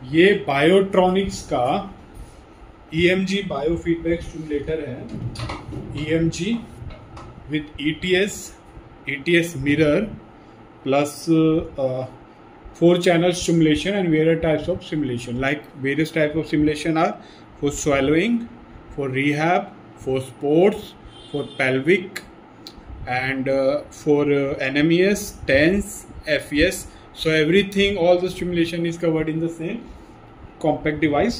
ये बायोट्रॉनिक्स का EMG biofeedback stimulator है। EMG with ETS mirror plus 4 channel stimulation and various types of simulation. Like various types of simulation are for swallowing, for rehab, for sports, for pelvic, and for NMES, TENS, FES. So everything, all the stimulation is covered in the same compact device,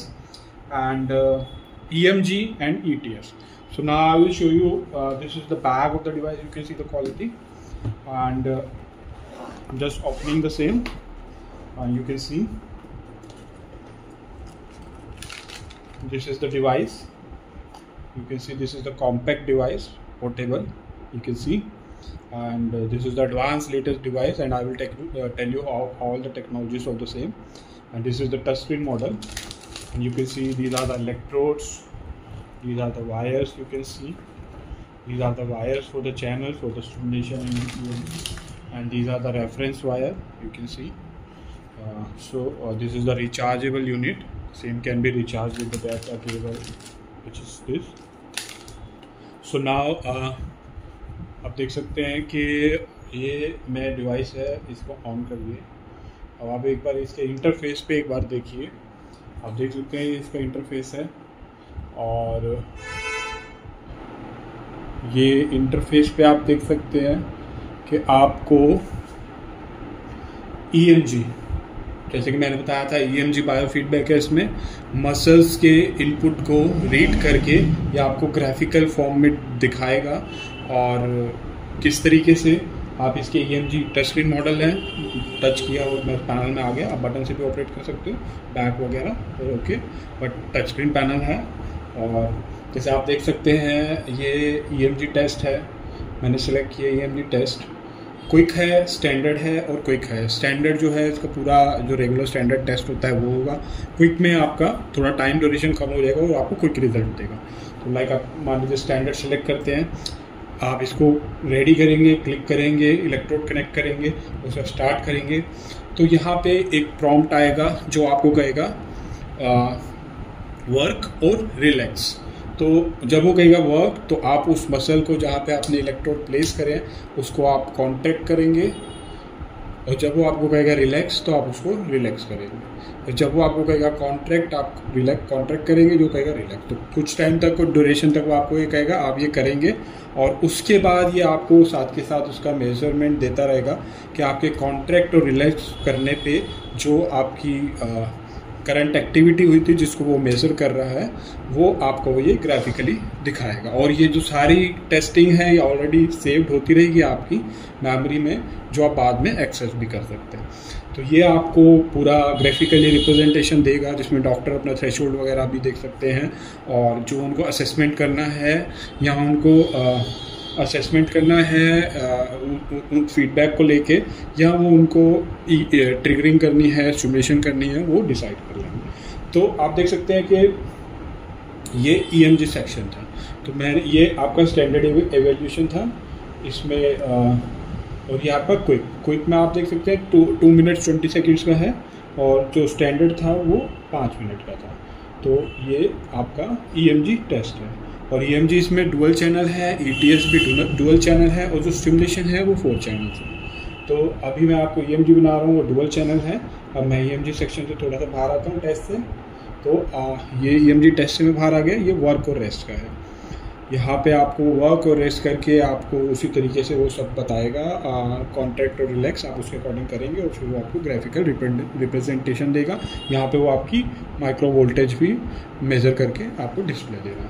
and EMG and ETS. So now I will show you, this is the back of the device. You can see the quality, and I'm just opening the same. You can see this is the device. You can see this is the compact device, portable. You can see, and this is the advanced latest device, and I will tell you all the technologies of the same. And this is the touchscreen model, and you can see these are the electrodes, these are the wires. You can see these are the wires for the channels for the stimulation, and these are the reference wire. You can see. This is the rechargeable unit. Same can be recharged with the battery cable, which is this. So now आप देख सकते हैं कि ये मेरा device है, इसको on करिए। अब आप एक बार इसके इंटरफेस पे एक बार देखिए। आप देख सकते हैं इसका इंटरफेस है, और ये इंटरफेस पे आप देख सकते हैं कि आपको EMG, जैसे कि मैंने बताया था, EMG बायोफीडबैक है। इसमें मसल्स के इनपुट को रीड करके या आपको ग्राफिकल फॉर्म में दिखाएगा, और किस तरीके से आप इसके EMG टच स्क्रीन मॉडल है, टच किया और पैनल में आ गया। आप बटन से भी ऑपरेट कर सकते हो, बैक वगैरह, और okay, but touch screen panel है। और जैसे आप देख सकते हैं ये EMG टेस्ट है, मैंने सेलेक्ट किया EMG टेस्ट। क्विक है, स्टैंडर्ड है और क्विक है। स्टैंडर्ड जो है इसका पूरा जो रेगुलर स्टैंडर्ड टेस्ट होता है वो होगा। क्विक में आपका थोड़ा टाइम ड्यूरेशन कम हो जाएगा और आपको क्विक रिजल्ट देगा। तो लाइक आप मान लीजिए स्टैंडर्ड सेलेक्ट करते हैं, आप इसको रेडी करेंगे, क्लिक करेंगे, इलेक्ट्रोड कनेक्ट करेंगे, उसको स्टार्ट करेंगे, तो यहाँ पे एक प्रॉम्प्ट आएगा जो आपको कहेगा वर्क और रिलैक्स। तो जब वो कहेगा वर्क, तो आप उस मसल को जहाँ पे आपने इलेक्ट्रोड प्लेस करें उसको आप कॉन्ट्रैक्ट करेंगे, और जब वो आपको कहेगा रिलैक्स तो आप उसको रिलैक्स करेंगे। तो जब वो आपको कहेगा कॉन्ट्रैक्ट, आप कॉन्ट्रैक्ट करेंगे, जो कहेगा रिलैक्स। तो कुछ टाइम तक और ड्यूरेशन तक वो आपको ये कहेगा, आप ये करेंगे, और उसके बाद ये आपको साथ के साथ उसका मेजरमेंट देता रहेगा कि आपके कॉन्ट्रैक्ट और रिलैक्स करने पे जो आपकी करंट एक्टिविटी हुई थी जिसको वो मेज़र कर रहा है, वो आपको ये ग्राफिकली दिखाएगा। और ये जो सारी टेस्टिंग है ये ऑलरेडी सेव्ड होती रहेगी आपकी मेमोरी में, जो आप बाद में एक्सेस भी कर सकते हैं। तो ये आपको पूरा ग्राफिकली रिप्रेजेंटेशन देगा, जिसमें डॉक्टर अपना थ्रेशोल्ड वगैरह भी देख सकते हैं, और जो उनको असेसमेंट करना है या उनको असेसमेंट करना है फीडबैक को लेके, या वो उनको ट्रिगरिंग करनी है, स्टिमुलेशन करनी है, वो डिसाइड कर लेंगे। तो आप देख सकते हैं कि ये EMG सेक्शन था। तो ये आपका स्टैंडर्ड एवेल्यूशन था इसमें, और ये आपका क्विक में आप देख सकते हैं 2 मिनट्स 20 सेकेंड्स का है, और जो स्टैंडर्ड था वो 5 मिनट का था। तो ये आपका EMG टेस्ट है, और EMG इसमें डुअल चैनल है, ETS भी डुअल चैनल है, और जो स्टिमुलेशन है वो 4 चैनल है। तो अभी मैं आपको EMG बना रहा हूँ, वो डुअल चैनल है। अब मैं EMG सेक्शन से थोड़ा सा बाहर आता हूँ टेस्ट से। तो ये EMG टेस्ट से मैं बाहर आ गया। ये वर्क और रेस्ट का है। यहाँ पे आपको वर्क और रेस्ट करके आपको उसी तरीके से वो सब बताएगा, कॉन्ट्रैक्ट और रिलैक्स आप उसके अकॉर्डिंग करेंगे, और फिर वो आपको ग्राफिकल रिप्रेजेंटेशन देगा। यहाँ पे वो आपकी माइक्रो वोल्टेज भी मेज़र करके आपको डिस्प्ले देगा।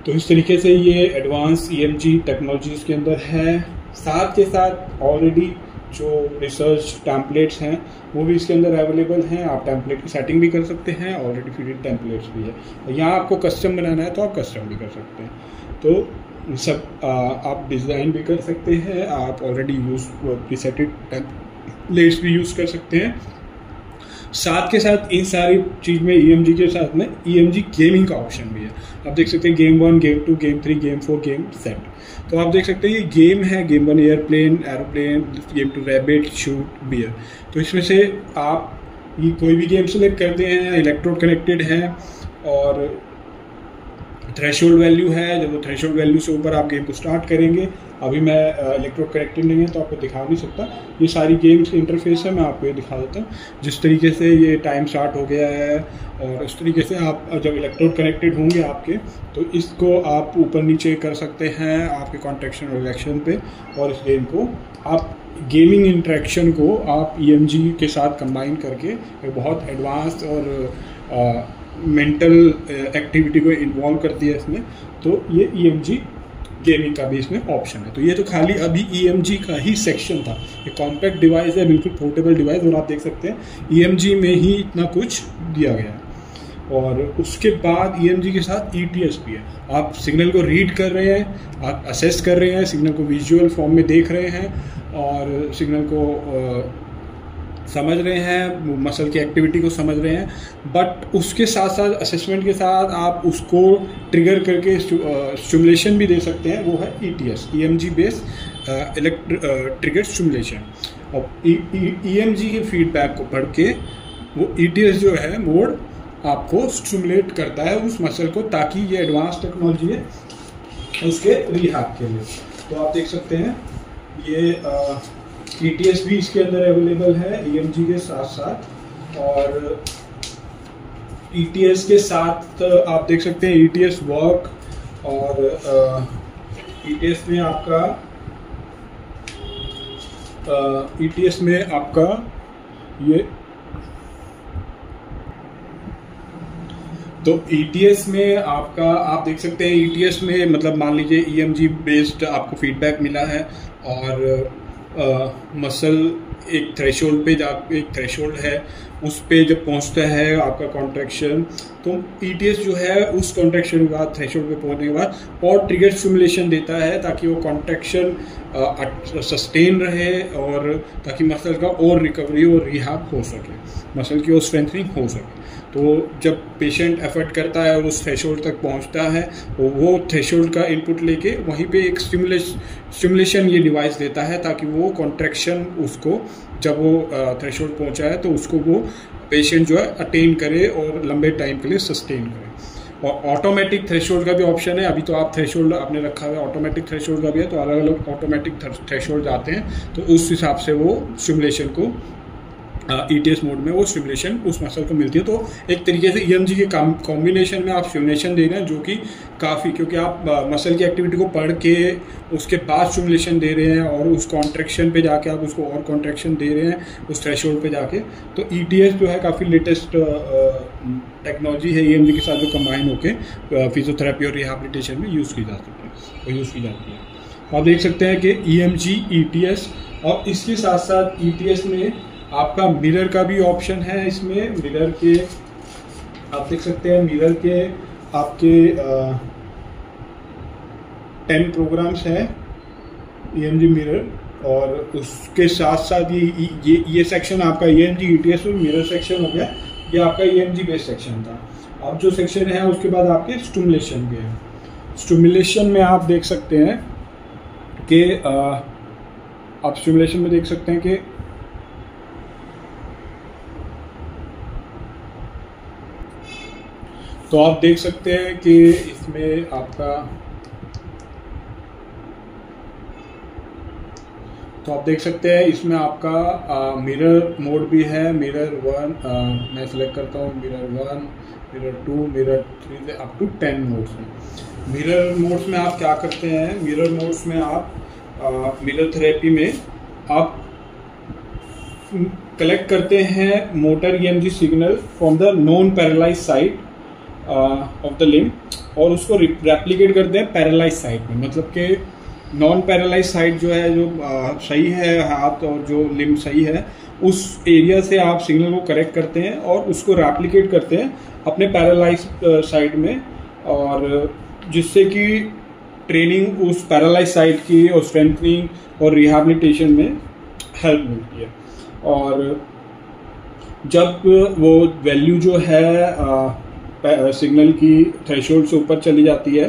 तो इस तरीके से ये एडवांस EMG टेक्नोलॉजीज़ के अंदर है। साथ के साथ ऑलरेडी जो रिसर्च टेम्पलेट्स हैं वो भी इसके अंदर अवेलेबल हैं। आप टेम्पलेट की सेटिंग भी कर सकते हैं, ऑलरेडी फिटेड टेम्पलेट्स भी है। यहाँ आपको कस्टम बनाना है तो आप कस्टम भी कर सकते हैं। तो सब आप डिज़ाइन भी कर सकते हैं, आप ऑलरेडी यूज प्रीसेटेड टेम्पलेट्स भी यूज़ कर सकते हैं। साथ के साथ इन सारी चीज़ में EMG के साथ में EMG गेमिंग का ऑप्शन भी है। आप देख सकते हैं game 1, game 2, game 3, game 4, game set. तो आप देख सकते हैं ये गेम है, game 1 aeroplane, aeroplane, game 2 rabbit, shoot, bear. तो इसमें से आप ये कोई भी गेम सेलेक्ट करते हैं, इलेक्ट्रोड कनेक्टेड है और थ्रेशोल्ड वैल्यू है। जब वो थ्रेशोल्ड वैल्यू से ऊपर आप गेम को स्टार्ट करेंगे, अभी मैं इलेक्ट्रोड कनेक्टेड नहीं है तो आपको दिखा नहीं सकता, ये सारी गेम्स इंटरफेस है, मैं आपको ये दिखा देता हूँ। जिस तरीके से ये टाइम स्टार्ट हो गया है और उस तरीके से आप जब इलेक्ट्रोड कनेक्टेड होंगे आपके, तो इसको आप ऊपर नीचे कर सकते हैं आपके कॉन्ट्रैक्शन और रिलैक्शन पे, और इस गेम को आप गेमिंग इंटरेक्शन को आप EMG के साथ कंबाइन करके एक बहुत एडवांस और मेंटल एक्टिविटी को इन्वॉल्व करती है इसमें। तो ये EMG गेमिंग का भी इसमें ऑप्शन है। तो ये तो खाली अभी EMG का ही सेक्शन था। ये कॉम्पैक्ट डिवाइस है, बिल्कुल पोर्टेबल डिवाइस, और आप देख सकते हैं EMG में ही इतना कुछ दिया गया है। और उसके बाद EMG के साथ ETS भी है। आप सिग्नल को रीड कर रहे हैं, आप असेस कर रहे हैं, सिग्नल को विजुअल फॉर्म में देख रहे हैं और सिग्नल को समझ रहे हैं, मसल की एक्टिविटी को समझ रहे हैं, बट उसके साथ साथ असेसमेंट के साथ आप उसको ट्रिगर करके स्टिमुलेशन भी दे सकते हैं। वो है ETS, EMG based trigger stimulation. और EMG के फीडबैक को पढ़ के वो ETS जो है मोड आपको स्टिमुलेट करता है उस मसल को, ताकि ये एडवांस टेक्नोलॉजी है उसके रिहैब के लिए। तो आप देख सकते हैं ये ETS भी इसके अंदर अवेलेबल है EMG के साथ साथ। और ETS के साथ आप देख सकते हैं ETS वर्क, और ETS में आपका ETS में आपका ये, तो ETS में आपका आप देख सकते हैं ETS में मतलब मान लीजिए EMG बेस्ड आपको फीडबैक मिला है और मसल एक थ्रेशोल्ड पे एक थ्रेशोल्ड है, उस पे जब पहुंचता है आपका कॉन्ट्रैक्शन, तो ETS जो है उस कॉन्ट्रैक्शन के बाद थ्रेशोल्ड पे पहुंचने के बाद और ट्रिगर स्टिमुलेशन देता है ताकि वो कॉन्ट्रैक्शन सस्टेन रहे और ताकि मसल का और रिकवरी और रिहैब हो सके, मसल की और स्ट्रेंथनिंग हो सके। तो जब पेशेंट एफर्ट करता है और उस थ्रेशोल्ड तक पहुंचता है, वो थ्रेशोल्ड का इनपुट लेके वहीं पे एक स्टिमुलेशन ये डिवाइस देता है ताकि वो कॉन्ट्रैक्शन उसको जब वो थ्रेशोल्ड पहुंचा है तो उसको वो पेशेंट जो है अटेन करे और लंबे टाइम के लिए सस्टेन करे। और ऑटोमेटिक थ्रेशोल्ड का भी ऑप्शन है। अभी तो आप थ्रेशोल्ड आपने रखा हुआ है, ऑटोमेटिक थ्रेशोल्ड का भी है, तो अलग अलग ऑटोमेटिक थ्रेशोल्ड आते हैं, तो उस हिसाब से वो स्टिमुलेशन को ETS मोड में वो स्टिमुलेशन उस मसल को मिलती है। तो एक तरीके से EMG के कॉम्बिनेशन में आप स्टिमुलेशन दे रहे हैं, जो कि काफ़ी, क्योंकि आप मसल की एक्टिविटी को पढ़ के उसके बाद स्टिमुलेशन दे रहे हैं और उस कॉन्ट्रैक्शन पे जाके आप उसको और कॉन्ट्रैक्शन दे रहे हैं उस थ्रेशोल्ड पे जाके। तो ETS जो है काफ़ी लेटेस्ट टेक्नोलॉजी है EMG के साथ जो कंबाइन होकर फिजियोथेरेपी और रिहैबिलिटेशन में यूज़ की जा सकती है, यूज़ की जाती है। आप देख सकते हैं कि EMG ETS, और इसके साथ साथ ETS में आपका मिरर का भी ऑप्शन है। इसमें मिरर के आप देख सकते हैं, मिरर के आपके 10 प्रोग्राम्स हैं EMG मिरर, और उसके साथ साथ ये सेक्शन आपका EMG ETS और मिरर सेक्शन हो गया। ये आपका EMG बेस्ड सेक्शन था। अब जो सेक्शन है उसके बाद आपके स्टिमुलेशन के हैं। स्टिमुलेशन में आप देख सकते हैं कि आप स्टिमुलेशन में देख सकते हैं कि तो आप देख सकते हैं कि इसमें आपका, तो आप देख सकते हैं इसमें आपका मिरर मोड भी है। मिरर 1 मैं सिलेक्ट करता हूँ, मिरर 1, मिरर 2, मिरर 3 से अप टू 10 मोड्स में। मिरर मोड्स में आप क्या करते हैं, मिरर मोड्स में आप मिरर थेरेपी में आप कलेक्ट करते हैं motor EMG signal from the non paralyse side of the limb, और उसको रेप्लिकेट करते हैं पैरालाइज साइड में। मतलब कि नॉन पैरालाइज साइड जो है, जो सही है हाथ और जो लिम्ब सही है, उस एरिया से आप सिग्नल को करेक्ट करते हैं और उसको रेप्लिकेट करते हैं अपने पैरालाइज साइड में, और जिससे कि ट्रेनिंग उस पैरालाइज साइड की और स्ट्रेंथनिंग और रिहैबिलिटेशन में हेल्प मिलती है। और जब वो वैल्यू जो है सिग्नल की थ्रेशोल्ड से ऊपर चली जाती है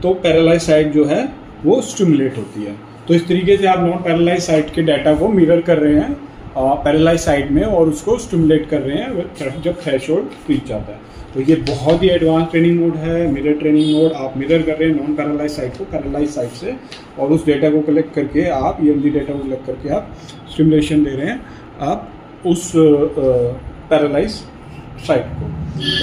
तो पैरालाइज साइड जो है वो स्टिमुलेट होती है। तो इस तरीके से आप नॉन पैरालाइज साइड के डाटा को मिरर कर रहे हैं पैरेलाइज साइड में और उसको स्टिमुलेट कर रहे हैं जब थ्रेशोल्ड रीच जाता है। तो ये बहुत ही एडवांस ट्रेनिंग मोड है, मिरर ट्रेनिंग मोड। आप मिरर कर रहे हैं नॉन पैरेलाइज साइड को पैरेलाइज साइड से, और उस डेटा को कलेक्ट करके आप EMG डेटा को कलेक्ट करके आप स्टिमुलेशन दे रहे हैं आप उस पैरेलाइज साइड को,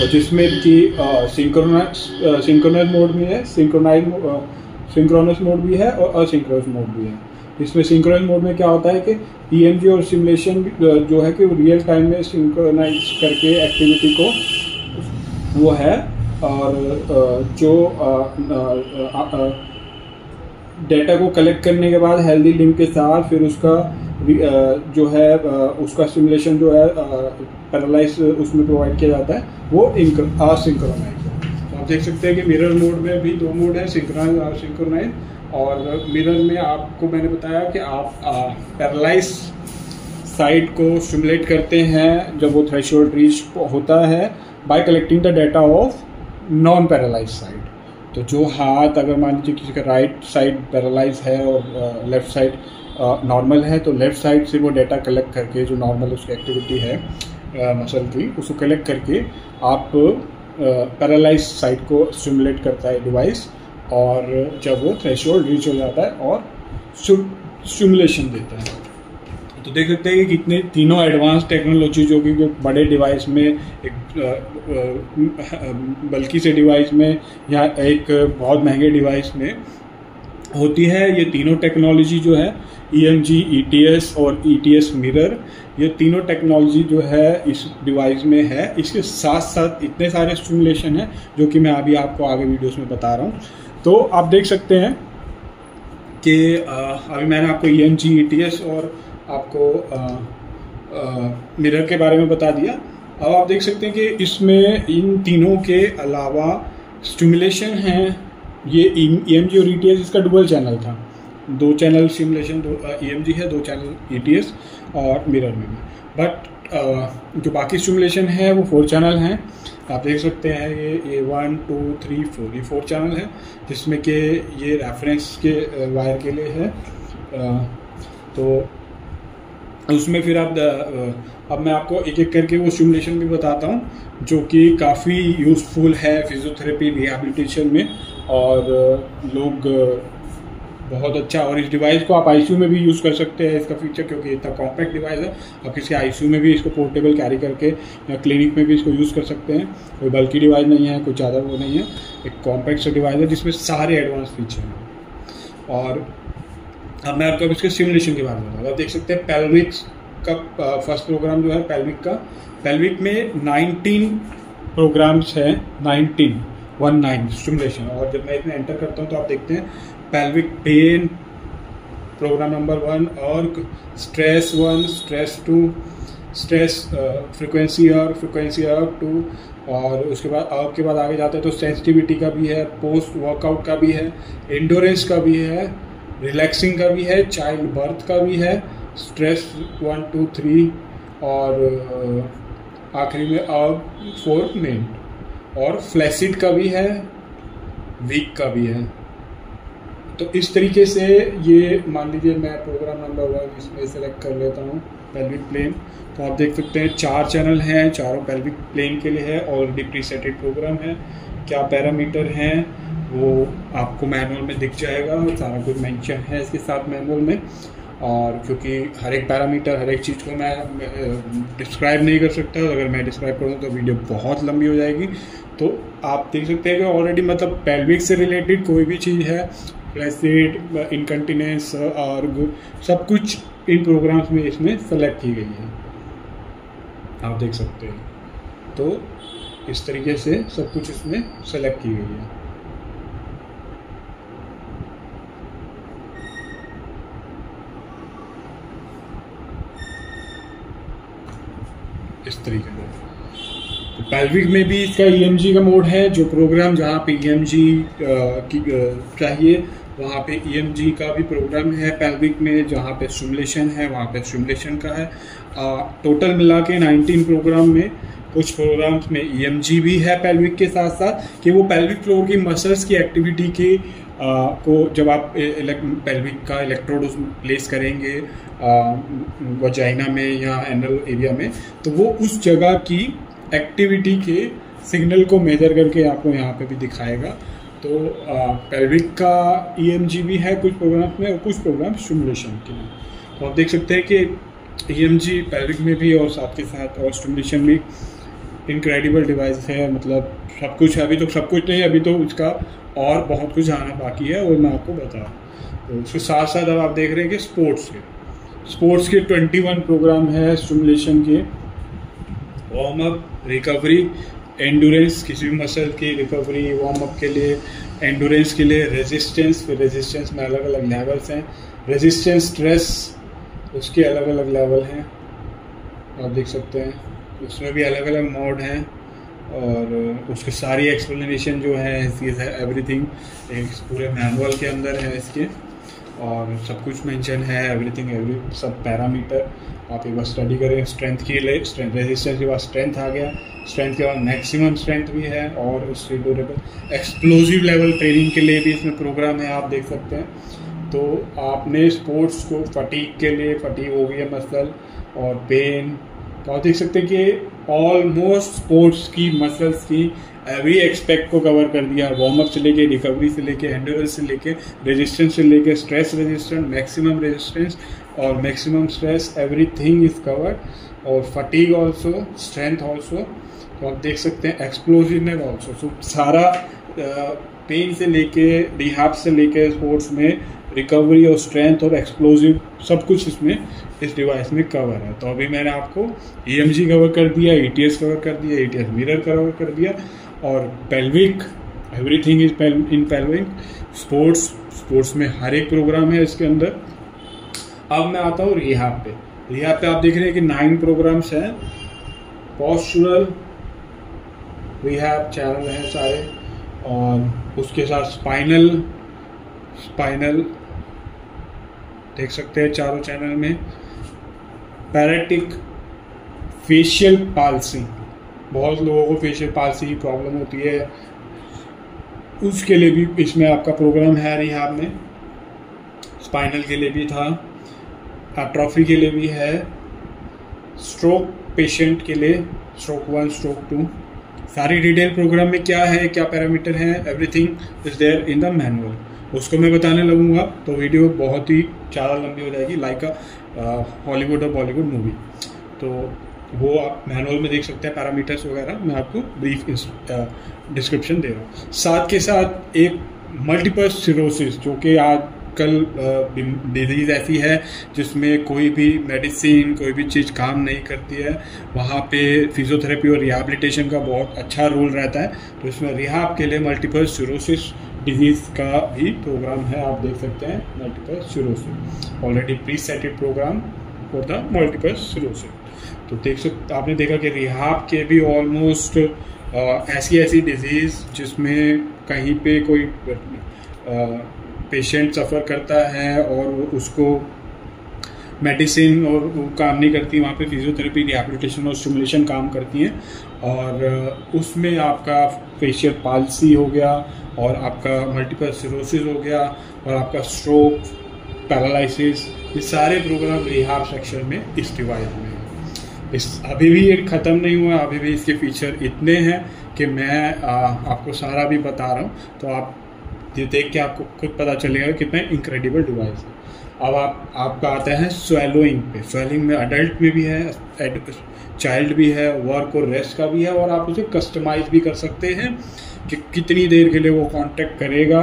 और जिसमें कि सिंक्रोनस मोड भी है, सिंक्रोनस मोड भी है और असिंक्रोनस मोड भी है। इसमें सिंक्रोनस मोड में क्या होता है कि EMG और सिमुलेशन जो है कि रियल टाइम में सिंक्रोनाइज करके एक्टिविटी को वो है, और जो डेटा को कलेक्ट करने के बाद हेल्दी लिंक के साथ फिर उसका जो है उसका सिमुलेशन जो है पैरेलाइज उसमें प्रोवाइड किया जाता है, वो असिंक्रोनाइज है। तो आप देख सकते हैं कि मिरर मोड में भी 2 मोड है, सिंक्रोनाइज और सिंक्रोनाइज। और मिरर में आपको मैंने बताया कि आप पैरेलाइज साइड को स्टिमुलेट करते हैं जब वो थ्रेशोल्ड रीच होता है by collecting the data of non paralyse side. तो जो हाथ अगर मान लीजिए किसी का राइट साइड पैरेलाइज है और लेफ्ट साइड नॉर्मल है, तो लेफ्ट साइड से वो डेटा कलेक्ट करके जो नॉर्मल उसकी एक्टिविटी है मसल की, उसको कलेक्ट करके आप पैरेलाइज साइड को स्टिमुलेट करता है डिवाइस, और जब वो थ्रेशोल्ड रीच हो जाता है और स्टिमुलेशन देता है। तो देख सकते हैं कि कितने तीनों एडवांस टेक्नोलॉजी जो कि बड़े डिवाइस में एक बल्कि से डिवाइस में या एक बहुत महंगे डिवाइस में होती है। ये तीनों टेक्नोलॉजी जो है EMG, ETS और ETS मिरर, ये तीनों टेक्नोलॉजी जो है इस डिवाइस में है। इसके साथ साथ इतने सारे स्टिमुलेशन हैं जो कि मैं अभी आपको आगे वीडियोस में बता रहा हूँ। तो आप देख सकते हैं कि अभी मैंने आपको EMG, ETS और आपको मिरर के बारे में बता दिया। अब आप देख सकते हैं कि इसमें इन तीनों के अलावा स्टिमुलेशन हैं। ये EMG और ETS इसका डुअल चैनल था, 2 चैनल स्टिमुलेशन, 2 EMG है, 2 चैनल ETS और मिरर में भी। बट जो बाकी स्टिमुलेशन है वो 4 चैनल हैं। आप देख सकते हैं ये 1, 2, 3, 4 ये 4 चैनल है, जिसमें कि ये रेफरेंस के वायर के लिए है। तो उसमें फिर आप अब मैं आपको एक एक करके वो स्टिमुलेशन भी बताता हूँ जो कि काफ़ी यूज़फुल है फिजियोथेरेपी रिहैबिलिटेशन में, और लोग बहुत अच्छा। और इस डिवाइस को आप ICU में भी यूज़ कर सकते हैं, इसका फीचर क्योंकि इतना कॉम्पैक्ट डिवाइस है। आप किसी ICU में भी इसको पोर्टेबल कैरी करके या क्लिनिक में भी इसको यूज़ कर सकते हैं। कोई बल्कि डिवाइस नहीं है, कोई ज़्यादा वो नहीं है, एक कॉम्पैक्ट सा डिवाइस है जिसमें सारे एडवांस फीचर हैं। और अब मैं आपको इसके सिमुलेशन के बारे में बताऊँ। आप देख सकते हैं पेल्विक का फर्स्ट प्रोग्राम जो है पेल्विक में 19 प्रोग्राम्स हैं, 19 स्टिमुलेशन। और जब मैं इसमें एंटर करता हूँ तो आप देखते हैं पेल्विक पेन प्रोग्राम नंबर 1, और स्ट्रेस 1, स्ट्रेस 2, स्ट्रेस फ्रिक्वेंसी 2, और उसके बाद आगे जाते हैं तो सेंसिटिविटी का भी है, पोस्ट वर्कआउट का भी है, एंडोरेंस का भी है, रिलैक्सिंग का भी है, चाइल्ड बर्थ का भी है, स्ट्रेस 1, 2, 3, और आखिरी में 4 मेन, और फ्लैसिड का भी है, वीक का भी है। तो इस तरीके से ये मान लीजिए मैं प्रोग्राम नंबर 1 इसमें सेलेक्ट कर लेता हूँ पेल्विक प्लेन। तो आप देख सकते हैं 4 चैनल हैं, चारों पेल्विक प्लेन के लिए है, ऑलरेडी प्रीसेटेड प्रोग्राम है। क्या पैरामीटर हैं वो आपको मैनुअल में दिख जाएगा, सारा कुछ मेंशन है इसके साथ मैनुअल में। और क्योंकि हर एक पैरामीटर, हर एक चीज़ को मैं डिस्क्राइब नहीं कर सकता, अगर मैं डिस्क्राइब करूँ तो वीडियो बहुत लंबी हो जाएगी। तो आप देख सकते हैं कि ऑलरेडी मतलब पेल्विक से रिलेटेड कोई भी चीज़ है, फ्लैसिड, इनकंटिनेंस और सब कुछ इन प्रोग्राम्स में इसमें सेलेक्ट की गई है, आप देख सकते हैं। तो इस तरीके से सब कुछ इसमें सेलेक्ट की गई है। इस तरीके से तो पेल्विक में भी इसका EMG का मोड है, जो प्रोग्राम जहाँ पे EMG की चाहिए वहाँ पे EMG का भी प्रोग्राम है पेल्विक में, जहाँ पे स्टिमुलेशन है वहाँ पे स्टिमुलेशन का है। टोटल मिला के 19 प्रोग्राम में कुछ प्रोग्राम्स में EMG भी है पेल्विक के साथ साथ, कि वो पेल्विक फ्लोर की मसल्स की एक्टिविटी की को जब आप पेल्विक का इलेक्ट्रोड प्लेस करेंगे वजाइना में या एनल एरिया में, तो वो उस जगह की एक्टिविटी के सिग्नल को मेजर करके आपको यहाँ पे भी दिखाएगा। तो पेल्विक का EMG भी है कुछ प्रोग्राम्स में और कुछ प्रोग्राम स्टिमुलेशन के लिए। तो आप देख सकते हैं कि EMG पेल्विक में भी और साथ के साथ और स्टिमुलेशन भी इनक्रेडिबल डिवाइस है। मतलब सब कुछ है, अभी तो सब कुछ नहीं, अभी तो उसका और बहुत कुछ आना बाकी है और मैं आपको बता रहा हूँ। तो उसके साथ साथ अब आप देख रहे हैं कि स्पोर्ट्स के 21 प्रोग्राम है स्टिमुलेशन के, वार्म अप, रिकवरी, एंडोरेंस, किसी भी मसल की रिकवरी, वार्म अप के लिए, एंडोरेंस के लिए, रेजिस्टेंस, फिर रेजिस्टेंस में अलग अलग लेवल्स हैं, रेजिस्टेंस स्ट्रेस उसके अलग अलग लेवल हैं, आप देख सकते हैं उसमें भी अलग अलग मोड हैं। और उसकी सारी एक्सप्लेनेशन जो है एवरीथिंग एक पूरे मैनुअल के अंदर है इसके, और सब कुछ मेंशन है, एवरीथिंग सब पैरामीटर आप एक बार स्टडी करें। स्ट्रेंथ के लिए स्ट्रेंथ, रेजिस्टेंस के बाद स्ट्रेंथ आ गया, स्ट्रेंथ के बाद मैक्सिमम स्ट्रेंथ भी है, और उससे ड्यूरेबल एक्सप्लोजिव लेवल ट्रेनिंग के लिए भी इसमें प्रोग्राम है, आप देख सकते हैं। तो आपने स्पोर्ट्स को फटीग के लिए, फटीग हो गई है मसल और पेन, तो आप देख सकते हैं कि ऑलमोस्ट स्पोर्ट्स की मसल्स की एवरी एक्सपेक्ट को कवर कर दिया, वार्म अप से लेके, रिकवरी से लेके, एंडोरेंस से लेके, रेजिस्टेंस से लेके, स्ट्रेस रेजिस्टेंस, मैक्सिमम रेजिस्टेंस और maximum stress, everything is covered. और फटीग ऑल्सो, स्ट्रेंथ ऑल्सो, तो आप देख सकते हैं एक्सप्लोजिवनेस ऑल्सो। सो सारा पेन से लेके, रिहाब से लेके, स्पोर्ट्स में रिकवरी और स्ट्रेंथ और एक्सप्लोजिव सब कुछ इसमें इस डिवाइस में कवर है। तो अभी मैंने आपको EMG कवर कर दिया, ETS कवर कर दिया, ETS मिरर कवर कर दिया, और pelvic, everything is in pelvic. Sports में हर एक प्रोग्राम है इसके अंदर। अब मैं आता हूँ रिहाब पे आप देख रहे हैं कि 9 प्रोग्राम्स हैं। पोस्चरल रिहाब चैनल हैं सारे, और उसके साथ स्पाइनल देख सकते हैं चारों चैनल में। पैराटिक, फेशियल पाल्सी, बहुत लोगों को फेशियल पाल्सी की प्रॉब्लम होती है, उसके लिए भी इसमें आपका प्रोग्राम है रिहाब में। स्पाइनल के लिए भी था, एट्रोफी के लिए भी है, स्ट्रोक पेशेंट के लिए, स्ट्रोक 1, स्ट्रोक 2, सारी डिटेल प्रोग्राम में क्या है, क्या पैरामीटर है, everything is there in the manual. उसको मैं बताने लगूंगा तो वीडियो बहुत ही ज़्यादा लंबी हो जाएगी, लाइक हॉलीवुड और बॉलीवुड मूवी। तो वो आप मैनुअल में देख सकते हैं पैरामीटर्स वगैरह, मैं आपको ब्रीफ डिस्क्रिप्शन दे रहा हूँ। साथ के साथ एक मल्टीपल सिरोसिस, जो कि आजकल डिजीज़ ऐसी है जिसमें कोई भी मेडिसिन, कोई भी चीज़ काम नहीं करती है, वहाँ पे फिजियोथेरेपी और रिहैबिलिटेशन का बहुत अच्छा रोल रहता है। तो इसमें रिहाब के लिए मल्टीपल सिरोसिस डिजीज़ का भी प्रोग्राम है, आप देख सकते हैं। Multiple sclerosis already presetted programme for the multiple sclerosis. तो देख सकते, आपने देखा कि रिहाब के भी ऑलमोस्ट ऐसी डिजीज़ जिसमें कहीं पे कोई पेशेंट सफ़र करता है और उसको मेडिसिन और वो काम नहीं करती, वहाँ पे फिजियोथेरेपी, रिहैबिलिटेशन और स्टिमुलेशन काम करती हैं। और उसमें आपका फेशियल पाल्सी हो गया, और आपका मल्टीपल सिरोसिस हो गया, और आपका स्ट्रोक, पैरालिसिस, ये सारे प्रोग्राम रिहाब सेक्शन में इस डिवाइस में है। अभी भी ये ख़त्म नहीं हुआ, अभी भी इसके फीचर इतने हैं कि मैं आपको सारा भी बता रहा हूँ, तो आप ये देख के आपको खुद पता चलेगा कितना इनक्रेडिबल डिवाइस है। अब आपका आता है स्वेलोइंग पे। स्वेलिंग में अडल्ट में भी है, चाइल्ड भी है, वर्क और रेस्ट का भी है, और आप उसे कस्टमाइज भी कर सकते हैं कि कितनी देर के लिए वो कॉन्ट्रैक्ट करेगा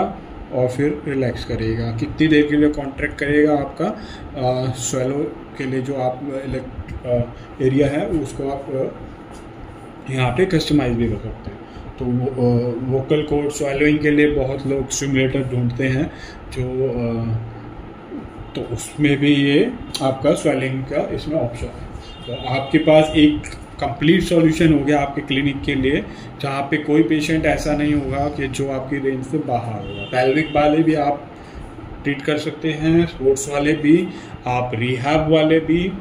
और फिर रिलैक्स करेगा, कितनी देर के लिए कॉन्ट्रैक्ट करेगा आपका स्वेलो के लिए जो आप एरिया है उसको आप यहाँ पे कस्टमाइज भी कर सकते हैं। तो वोकल कॉर्ड स्वेलोइंग के लिए बहुत लोग स्टिमुलेटर ढूंढते हैं, जो तो उसमें भी ये आपका स्वेलिंग का इसमें ऑप्शन है। तो आपके पास एक कंप्लीट सॉल्यूशन हो गया आपके क्लिनिक के लिए, जहाँ पे कोई पेशेंट ऐसा नहीं होगा कि जो आपकी रेंज से बाहर होगा। पेल्विक वाले भी आप ट्रीट कर सकते हैं, स्पोर्ट्स वाले भी, आप रिहैब वाले भी,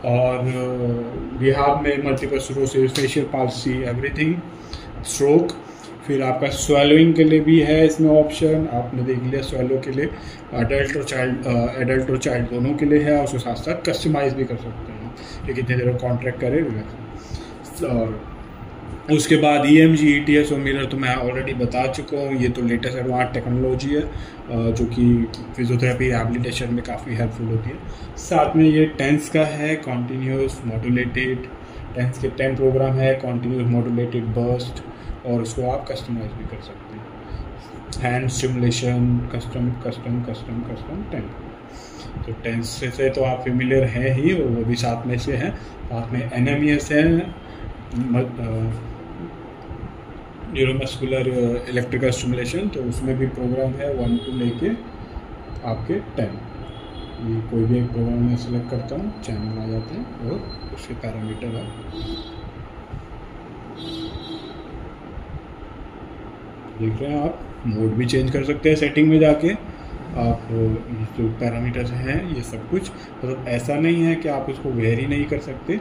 और रिहाब में multiple sclerosis, facial palsy, everything, stroke. फिर आपका स्वेलोइंग के लिए भी है इसमें ऑप्शन, आपने देख लिया स्वेलो के लिए, एडल्ट और चाइल्ड दोनों के लिए है। उसके साथ साथ कस्टमाइज भी कर सकते हैं कि कितने देर कॉन्ट्रैक्ट करे रिलैक्स। और उसके बाद EMG, ETS और मिरर तो मैं ऑलरेडी बता चुका हूँ। ये तो लेटेस्ट एडवांस टेक्नोलॉजी है जो कि फिजियोथेरेपी रिहैबिलिटेशन में काफ़ी हेल्पफुल होती है। साथ में ये टेंस का है, कॉन्टीन्यूस मॉड्यूलेटेड टेंस के 10 प्रोग्राम है, कॉन्टीन्यूस मॉड्यूलेटेड बर्स्ट, और उसको आप कस्टमाइज भी कर सकते हैं। Hand stimulation, custom 10। तो टेंस से तो आप फेमिलियर हैं ही, और वो भी साथ में से हैं। साथ में NMES है, न्यूरोमस्कुलर इलेक्ट्रिकल स्टिमुलेशन, तो उसमें भी प्रोग्राम है 1 to लेके आपके 10। ये कोई भी एक प्रोग्राम मैं सेलेक्ट करता हूँ, चैनल आ जाते हैं और उसके पैरामीटर आप देख रहे हैं। आप मोड भी चेंज कर सकते हैं सेटिंग में जाके। आप जो पैरामीटर्स हैं ये सब कुछ, मतलब ऐसा नहीं है कि आप उसको वेरी नहीं कर सकते,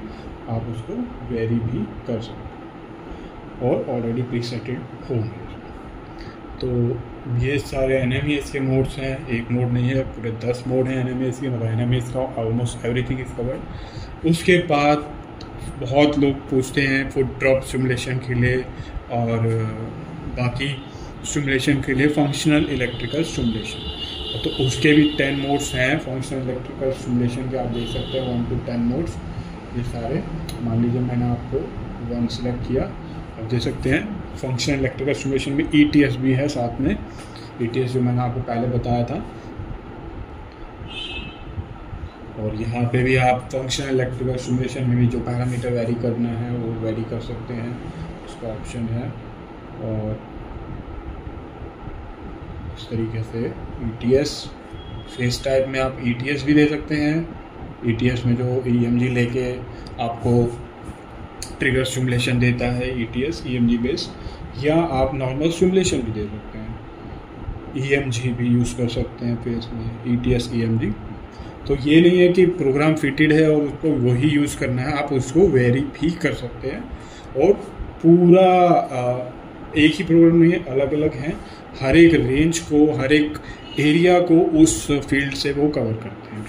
आप उसको वेरी भी कर सकते हैं और ऑलरेडी प्रीसेटेड होंगे। तो ये सारे NMES के मोड्स हैं, एक मोड नहीं है, पूरे 10 मोड हैं NMES के, मतलब NMES का ऑलमोस्ट एवरीथिंग इज कवर्ड। उसके बाद बहुत लोग पूछते हैं फुट ड्रॉप स्टिमुलेशन के लिए और बाकी स्टिमुलेशन के लिए फंक्शनल इलेक्ट्रिकल स्टिमुलेशन, तो उसके भी 10 मोड्स हैं फंक्शनल इलेक्ट्रिकल स्टिमुलेशन के। आप देख सकते हैं 1 to 10 मोड्स ये सारे। मान लीजिए मैंने आपको 1 सेलेक्ट किया, आप देख सकते हैं फंक्शनल इलेक्ट्रिकल स्टिमुलेशन में ETS भी है साथ में, ETS जो मैंने आपको पहले बताया था। और यहाँ पे भी आप फंक्शनल इलेक्ट्रिकल स्टिमुलेशन में भी जो पैरामीटर वेरी करना है वो वेरी कर सकते हैं, उसका ऑप्शन है। और इस तरीके से ETS फेस टाइप में आप ETS भी दे सकते हैं। ETS में जो EMG लेके आपको ट्रिगर स्टिमुलेशन देता है ETS EMG बेस्ड, या आप नॉर्मल स्टिमुलेशन भी दे सकते हैं। EMG भी यूज़ कर सकते हैं फेस में, ETS EMG। तो ये नहीं है कि प्रोग्राम फिटेड है और उसको वही यूज़ करना है, आप उसको वेरी भी कर सकते हैं। और पूरा एक ही प्रोग्राम नहीं है, अलग अलग हैं, हर एक रेंज को, हर एक एरिया को उस फील्ड से वो कवर करते हैं।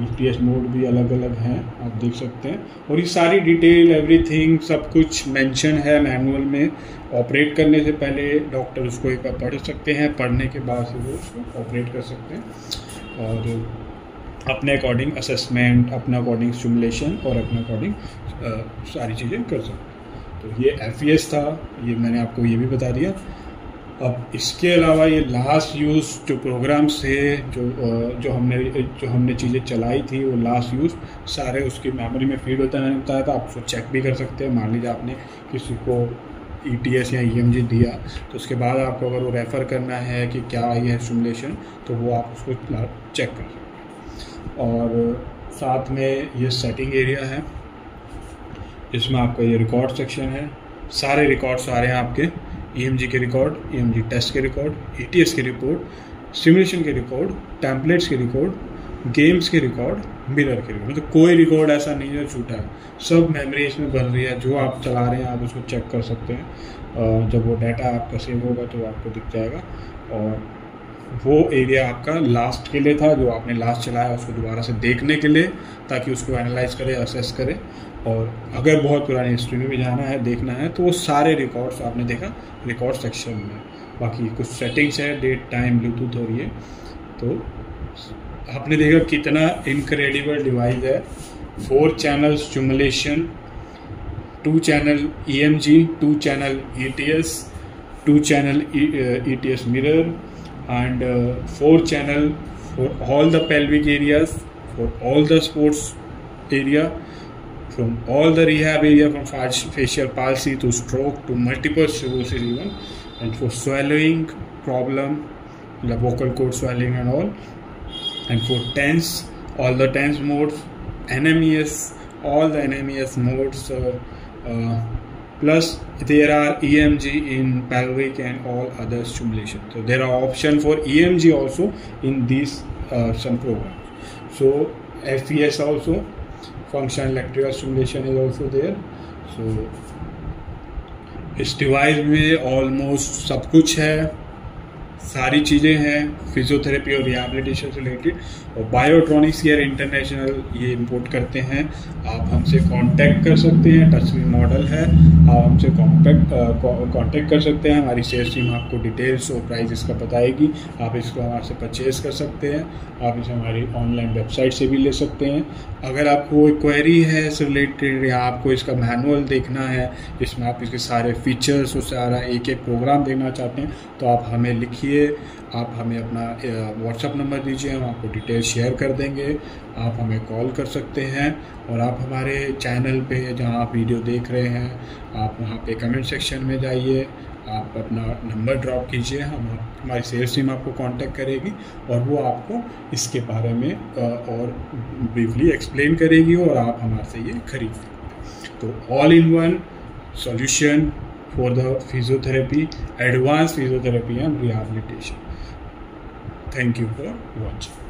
ETS मोड भी अलग अलग हैं, आप देख सकते हैं। और ये सारी डिटेल एवरीथिंग सब कुछ मेंशन है मैनुअल में। ऑपरेट करने से पहले डॉक्टर उसको एक बार पढ़ सकते हैं, पढ़ने के बाद से वो उसको ऑपरेट कर सकते हैं और अपने अकॉर्डिंग असेसमेंट, अपने अकॉर्डिंग स्टिमुलेशन और अपने अकॉर्डिंग सारी चीज़ें कर सकते हैं। तो ये FES था, ये मैंने आपको ये भी बता दिया। अब इसके अलावा ये लास्ट यूज़ जो प्रोग्राम से जो हमने चीज़ें चलाई थी, वो लास्ट यूज़ सारे उसकी मेमोरी में फीड होता है, मैंने बताया था। आप उसको चेक भी कर सकते हैं। मान लीजिए आपने किसी को ETS या EMG दिया, तो उसके बाद आपको अगर वो रेफ़र करना है कि क्या आई है स्टिमुलेशन, तो वो आप उसको चेक कर सकते हैं। और साथ में ये सेटिंग एरिया है, इसमें आपका ये रिकॉर्ड सेक्शन है। सारे रिकॉर्ड्स आ रहे हैं आपके, EMG के रिकॉर्ड, EMG टेस्ट के रिकॉर्ड, ETS के रिकॉर्ड, स्टिमुलेशन के रिकॉर्ड, टेम्पलेट्स के रिकॉर्ड, गेम्स के रिकॉर्ड, मिरर के रिकॉर्ड। मतलब कोई रिकॉर्ड ऐसा नहीं है छूटा है, सब मेमोरी इसमें बन रही है। जो आप चला रहे हैं आप उसको चेक कर सकते हैं। जब वो डाटा आपका सेव होगा तो आपको दिख जाएगा। और वो एरिया आपका लास्ट के लिए था, जो आपने लास्ट चलाया उसको दोबारा से देखने के लिए, ताकि उसको एनालाइज करे, असेस करे। और अगर बहुत पुरानी हिस्ट्री में भी जाना है, देखना है, तो वो सारे रिकॉर्ड्स आपने देखा रिकॉर्ड सेक्शन में। बाकी कुछ सेटिंग्स है, डेट, टाइम, ब्लूटूथ और ये, तो आपने देखा कितना इनक्रेडिबल डिवाइस है। 4 channel stimulation, 2 channel EMG, 2 channel ETS, 2 channel ETS mirror and 4 channel for all the pelvic areas, for all the sports area, from all the rehab area, from facial palsy to stroke to multiple sclerosis even, and for swallowing problem, the vocal cord swelling and all, and for TENS, all the TENS modes, NMES, all the NMES modes, plus there are EMG in pelvic and all other stimulation. So there are option for EMG also in these some programs. So FES also function electrical stimulation is also there. So इस device में almost सब कुछ है, सारी चीज़ें हैं physiotherapy और rehabilitation से रिलेटेड। और बायोट्रॉनिक्स ईयर इंटरनेशनल ये इंपोर्ट करते हैं। आप हमसे कांटेक्ट कर सकते हैं, टच स्क्रीन मॉडल है, आप हमसे कांटेक्ट कर सकते हैं। हमारी सेल्स टीम आपको डिटेल्स और प्राइस इसका बताएगी। आप इसको हमारे से परचेज़ कर सकते हैं, आप इसे हमारी ऑनलाइन वेबसाइट से भी ले सकते हैं। अगर आपको कोई क्वेरी है इससे रिलेटेड या आपको इसका मैनुअल देखना है जिसमें आप इसके सारे फीचर्स और सारा एक एक प्रोग्राम देखना चाहते हैं तो आप हमें लिखिए, आप हमें अपना व्हाट्सअप नंबर दीजिए, हम आपको डिटेल शेयर कर देंगे। आप हमें कॉल कर सकते हैं और आप हमारे चैनल पे जहां आप वीडियो देख रहे हैं आप वहां पे कमेंट सेक्शन में जाइए, आप अपना नंबर ड्रॉप कीजिए, हमारी सेल्स टीम आपको कांटेक्ट करेगी और वो आपको इसके बारे में और ब्रीफली एक्सप्लेन करेगी और आप हमारे से ये खरीद सकते हैं। तो all in one solution for the physiotherapy, advanced physiotherapy and rehabilitation. Thank you for watching.